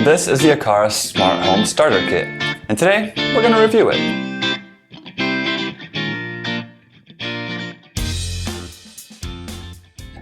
This is the Aqara Smart Home Starter Kit, and today we're going to review it.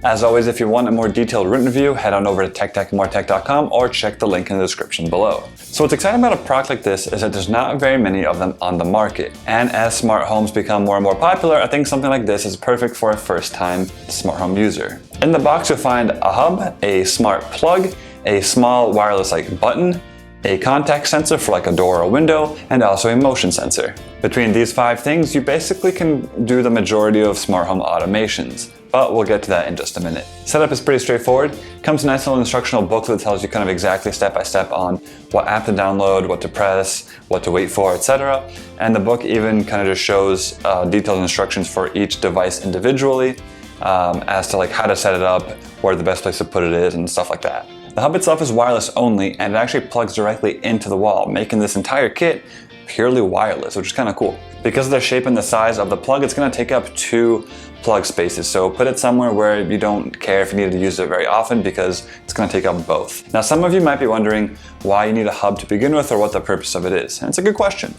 As always, if you want a more detailed written review, head on over to techtechandmoretech.com or check the link in the description below. So what's exciting about a product like this is that there's not very many of them on the market. And as smart homes become more and more popular, I think something like this is perfect for a first-time smart home user. In the box, you'll find a hub, a smart plug, a small wireless button, a contact sensor for a door or a window, and also a motion sensor. Between these 5 things, you basically can do the majority of smart home automations, but we'll get to that in just a minute. Setup is pretty straightforward. Comes a nice little instructional booklet that tells you kind of exactly step by step on what app to download, what to press, what to wait for, etc. And the book even kind of just shows detailed instructions for each device individually as to how to set it up, where the best place to put it is, and stuff like that. The hub itself is wireless only, and it actually plugs directly into the wall, making this entire kit purely wireless, which is kind of cool. Because of the shape and the size of the plug, it's going to take up 2 plug spaces, so put it somewhere where you don't care if you need to use it very often, because it's going to take up both. Now, some of you might be wondering why you need a hub to begin with, or what the purpose of it is, and it's a good question.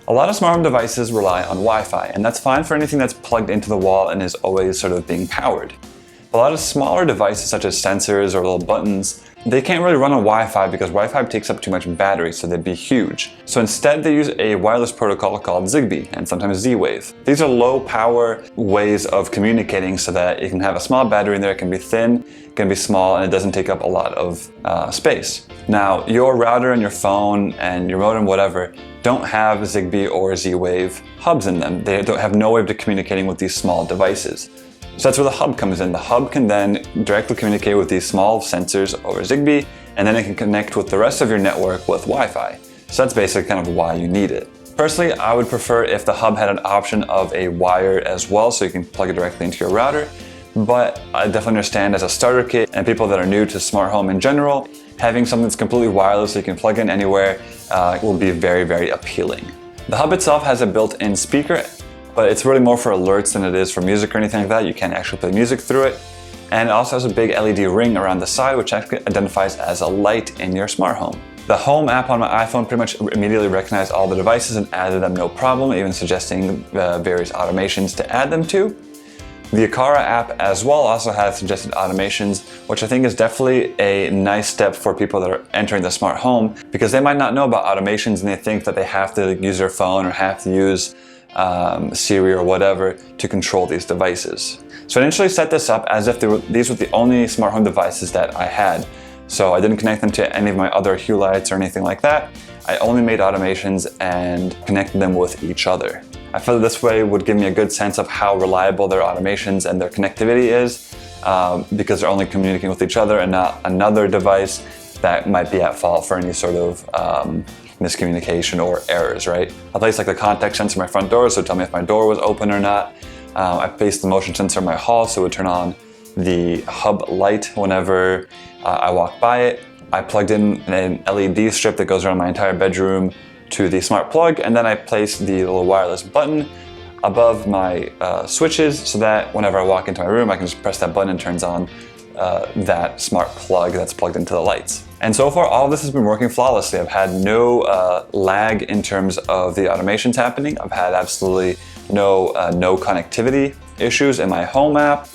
A lot of smart home devices rely on Wi-Fi, and that's fine for anything that's plugged into the wall and is always sort of being powered. A lot of smaller devices such as sensors or little buttons, they can't really run on Wi-Fi because Wi-Fi takes up too much battery, so they'd be huge. So instead they use a wireless protocol called Zigbee and sometimes Z-Wave. These are low power ways of communicating so that you can have a small battery in there, it can be thin, it can be small, and it doesn't take up a lot of space. Now, your router and your phone and your modem, whatever, don't have Zigbee or Z-Wave hubs in them. They don't have no way of communicating with these small devices. So that's where the hub comes in. The hub can then directly communicate with these small sensors over Zigbee, and then it can connect with the rest of your network with Wi-Fi. So that's basically kind of why you need it. Personally, I would prefer if the hub had an option of a wire as well, so you can plug it directly into your router. But I definitely understand as a starter kit and people that are new to smart home in general, having something that's completely wireless so you can plug in anywhere will be very, very appealing. The hub itself has a built-in speaker, but it's really more for alerts than it is for music or anything like that. You can't actually play music through it. And it also has a big LED ring around the side, which actually identifies as a light in your smart home. The Home app on my iPhone pretty much immediately recognized all the devices and added them no problem, even suggesting various automations to add them to. The Aqara app as well also has suggested automations, which I think is definitely a nice step for people that are entering the smart home, because they might not know about automations and they think that they have to use their phone or have to use Siri or whatever to control these devices. So I initially set this up as if these were the only smart home devices that I had. So I didn't connect them to any of my other Hue lights or anything like that. I only made automations and connected them with each other. I felt this way would give me a good sense of how reliable their automations and their connectivity is, because they're only communicating with each other and not another device that might be at fault for any sort of miscommunication or errors, right? I placed the contact sensor on my front door, so tell me if my door was open or not. I placed the motion sensor in my hall, so it would turn on the hub light whenever I walk by it. I plugged in an LED strip that goes around my entire bedroom to the smart plug, and then I placed the little wireless button above my switches so that whenever I walk into my room, I can just press that button and it turns on that smart plug that's plugged into the lights. And so far, all of this has been working flawlessly. I've had no lag in terms of the automations happening. I've had absolutely no connectivity issues in my Home app.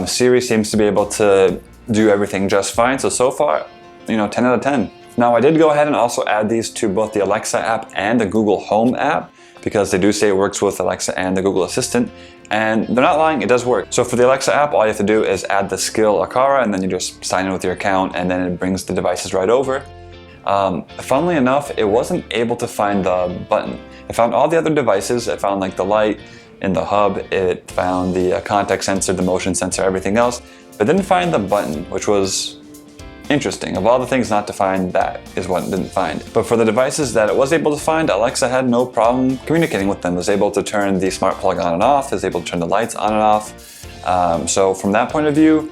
Siri seems to be able to do everything just fine. So far, 10 out of 10. Now, I did go ahead and also add these to both the Alexa app and the Google Home app, because they do say it works with Alexa and the Google Assistant, and they're not lying, it does work. So for the Alexa app, all you have to do is add the skill Aqara, and then you just sign in with your account, and then it brings the devices right over. Funnily enough, it wasn't able to find the button. It found all the other devices. It found the light in the hub, it found the contact sensor, the motion sensor, everything else, but didn't find the button, which was interesting. Of all the things not to find, that is what it didn't find. But for the devices that it was able to find, Alexa had no problem communicating with them. It was able to turn the smart plug on and off, it was able to turn the lights on and off. So from that point of view,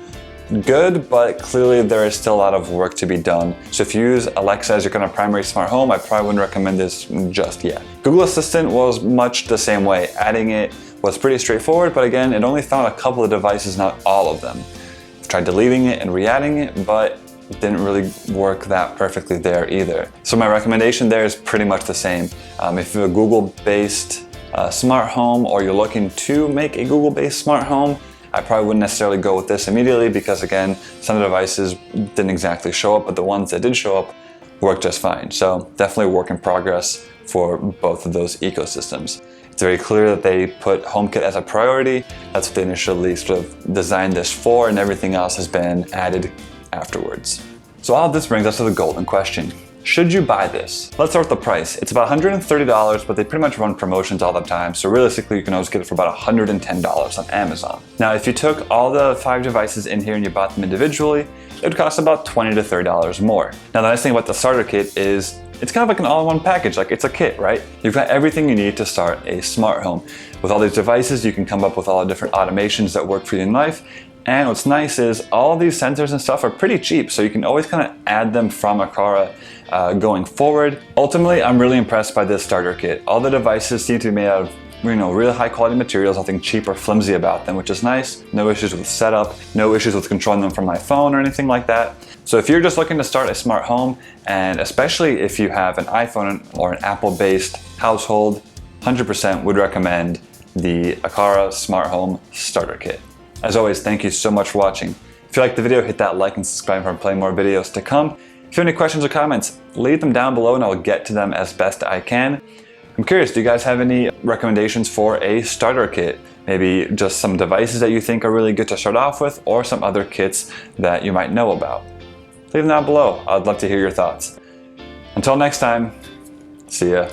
good, but clearly there is still a lot of work to be done. So if you use Alexa as your kind of primary smart home, I probably wouldn't recommend this just yet. Google Assistant was much the same way. Adding it was pretty straightforward, but again, it only found a couple of devices, not all of them. I've tried deleting it and re-adding it, but didn't really work that perfectly there either. So my recommendation there is pretty much the same. If you have a Google-based smart home, or you're looking to make a Google-based smart home, I probably wouldn't necessarily go with this immediately because, again, some of the devices didn't exactly show up, but the ones that did show up worked just fine. So definitely a work in progress for both of those ecosystems. It's very clear that they put HomeKit as a priority. That's what they initially sort of designed this for, and everything else has been added afterwards. So all of this brings us to the golden question. Should you buy this? Let's start with the price. It's about $130, but they pretty much run promotions all the time, so realistically you can always get it for about $110 on Amazon. Now if you took all the 5 devices in here and you bought them individually, it would cost about $20 to $30 more. Now the nice thing about the starter kit is it's kind of like an all-in-one package, like it's a kit, right? You've got everything you need to start a smart home. With all these devices, you can come up with all the different automations that work for you in life. And what's nice is all of these sensors and stuff are pretty cheap, so you can always kind of add them from Aqara going forward. Ultimately, I'm really impressed by this starter kit. All the devices seem to be made out of really high quality materials, nothing cheap or flimsy about them, which is nice. No issues with setup, no issues with controlling them from my phone or anything like that. So if you're just looking to start a smart home, and especially if you have an iPhone or an Apple-based household, 100% would recommend the Aqara Smart Home Starter Kit. As always, thank you so much for watching. If you liked the video, hit that like and subscribe for plenty more videos to come. If you have any questions or comments, leave them down below and I'll get to them as best I can. I'm curious, do you guys have any recommendations for a starter kit? Maybe just some devices that you think are really good to start off with, or some other kits that you might know about. Leave them down below. I'd love to hear your thoughts. Until next time, see ya.